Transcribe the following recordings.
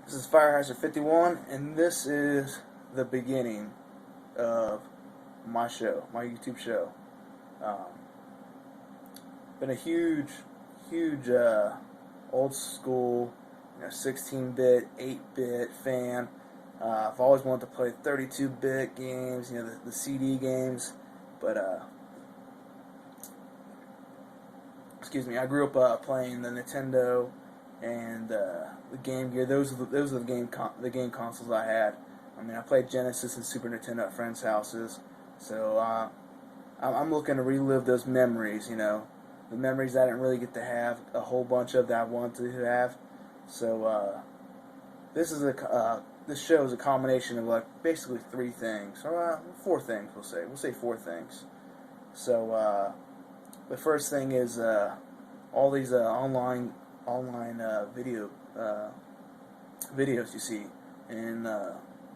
This is Fireheiser 51, and this is the beginning of my show, my YouTube show. Um, been a huge old school, 16-bit, 8-bit fan. I've always wanted to play 32-bit games, the CD games, but excuse me, I grew up playing the Nintendo and the Game Gear. Those are the game consoles I had. I mean, I played Genesis and Super Nintendo at friends' houses, so I'm looking to relive those memories. The memories I didn't really get to have a whole bunch of that I wanted to have. So this show is a combination of basically three things, or four things. We'll say four things. So the first thing is all these online videos you see in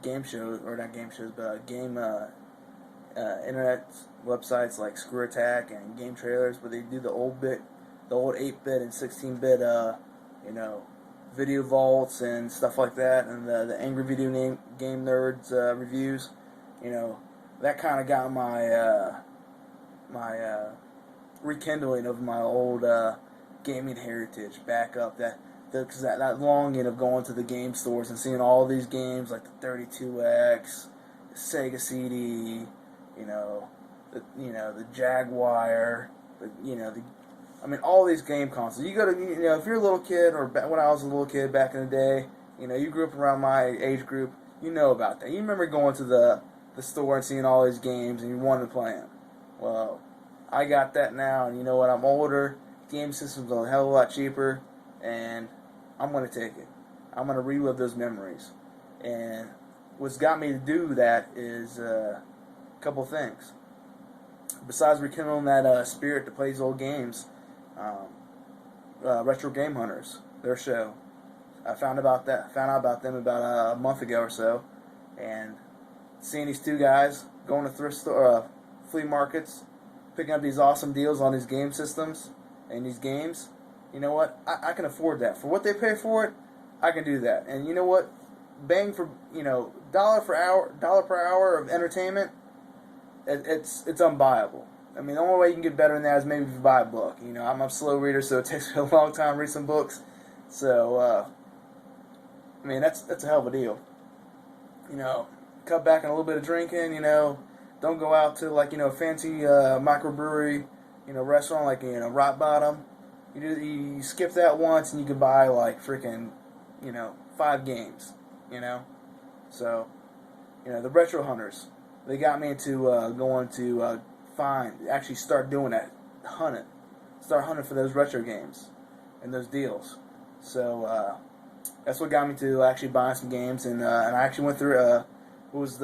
game shows, or not game shows, but game internet websites like Screw Attack and Game Trailers, where they do the old 8-bit and 16-bit video vaults and stuff like that, and the Angry Video Game Nerds reviews. That kind of got my rekindling of my old gaming heritage back up. Because that longing of going to the game stores and seeing all these games like the 32X, the Sega CD, the Jaguar, all these game consoles. You go to, if you're a little kid, or when I was a little kid back in the day, you grew up around my age group, you know about that. You remember going to the store and seeing all these games and you wanted to play them. Well, I got that now, and you know what? I'm older. Game systems are a hell of a lot cheaper, and I'm going to take it. I'm going to relive those memories. And what's got me to do that is a couple things. Besides rekindling that spirit to play these old games, Retro Game Hunters, their show. I found out about them about a month ago or so, and seeing these two guys going to thrift store, flea markets, picking up these awesome deals on these game systems and these games. You know what? I can afford that. For what they pay for it, I can do that. And you know what? Bang for, dollar per hour of entertainment, it's unbuyable. I mean, the only way you can get better than that is maybe if you buy a book. I'm a slow reader, so it takes me a long time to read some books. So, that's a hell of a deal. Cut back on a little bit of drinking, don't go out to a fancy microbrewery, restaurant like Rock Bottom. You skip that once and you can buy freaking 5 games. So the Retro Hunters, they got me into going to actually start doing that, start hunting for those retro games and those deals. So that's what got me to actually buying some games, and I actually went through it was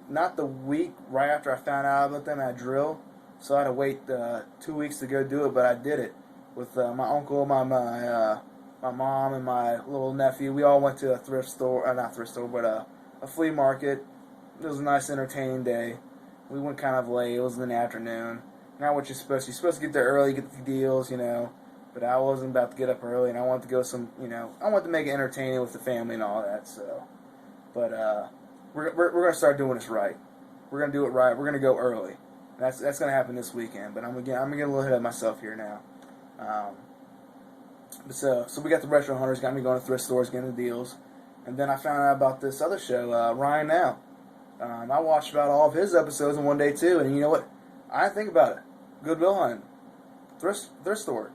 not the week right after I found out about them at Drill, so I had to wait 2 weeks to go do it, but I did it with my uncle, my mom, and my little nephew. We all went to a thrift store, not thrift store, but a flea market. It was a nice, entertaining day. We went kind of late. It was in the afternoon. Not what you're supposed to. You're supposed to get there early, get the deals, But I wasn't about to get up early, and I wanted to go I wanted to make it entertaining with the family and all that. So, but we're gonna start doing this right. We're gonna do it right. We're gonna go early. That's gonna happen this weekend. But I'm gonna get a little ahead of myself here now. So we got the Retro Hunters, got me going to thrift stores, getting the deals, and then I found out about this other show, Ryan Now. I watched about all of his episodes in one day too, and you know what? I didn't think about it. Goodwill Hunting, thrift store.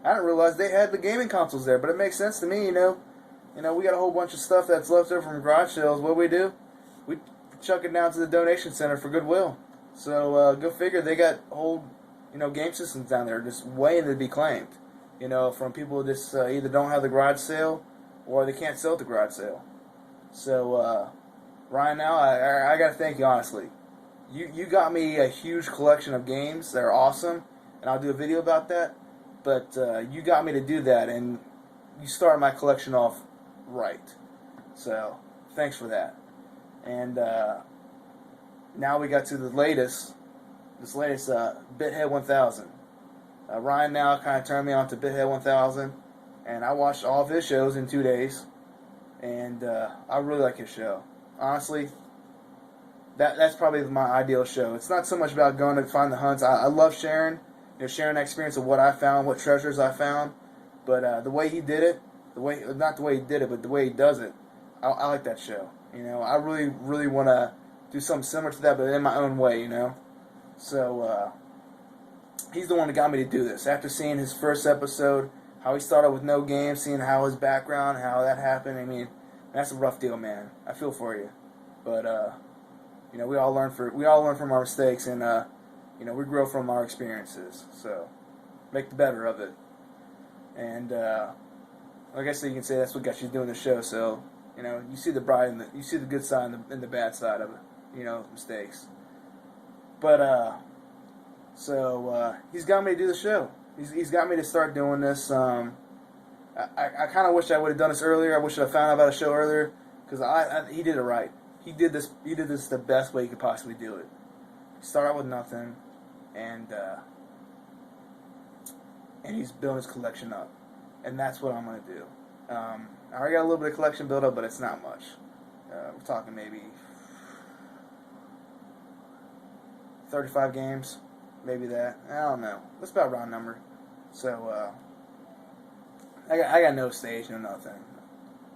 I didn't realize they had the gaming consoles there, but it makes sense to me. We got a whole bunch of stuff that's left over from garage sales. What do? We chuck it down to the donation center for Goodwill. So go figure, they got whole game systems down there just waiting to be claimed. From people who just either don't have the garage sale or they can't sell at the garage sale. So Ryan, now I got to thank you honestly. You got me a huge collection of games that are awesome, and I'll do a video about that. But you got me to do that, and you started my collection off right. So thanks for that. And now we got to this latest Bithead 1000. Ryan now kind of turned me on to Bithead 1000, and I watched all of his shows in 2 days. and I really like his show. Honestly, that's probably my ideal show. It's not so much about going to find the hunts. I love sharing, sharing the experience of what I found, what treasures I found. But the way he did it, not the way he did it, but the way he does it, I like that show. I really, really want to do something similar to that, but in my own way. So he's the one that got me to do this. After seeing his first episode, how he started with no games, seeing how his background, how that happened. I mean, that's a rough deal, man. I feel for you, but we all learn from our mistakes, and we grow from our experiences. So make the better of it. And like I said, you can say that's what got you doing the show. So you see the bright and you see the good side and the bad side of it. Mistakes. But so he's got me to do the show. He's got me to start doing this. I kind of wish I would have done this earlier. I wish I found out about a show earlier, because he did it right. He did this the best way he could possibly do it. Start out with nothing, and he's building his collection up, and that's what I'm gonna do. I already got a little bit of collection built up, but it's not much. We're talking maybe 35 games, maybe that. I don't know. That's about a round number. So I got no stage, no nothing.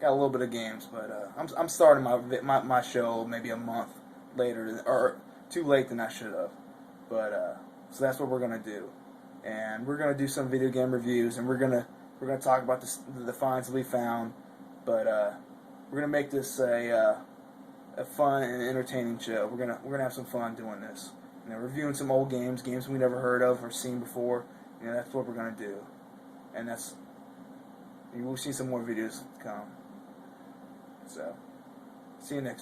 Got a little bit of games, but I'm starting my show maybe a month later, or too late than I should have. But so that's what we're gonna do, and we're gonna do some video game reviews, and we're gonna talk about the finds that we found. But we're gonna make this a fun and entertaining show. We're gonna have some fun doing this. Reviewing some old games we never heard of or seen before. That's what we're gonna do, and we'll see some more videos come. So, see you next.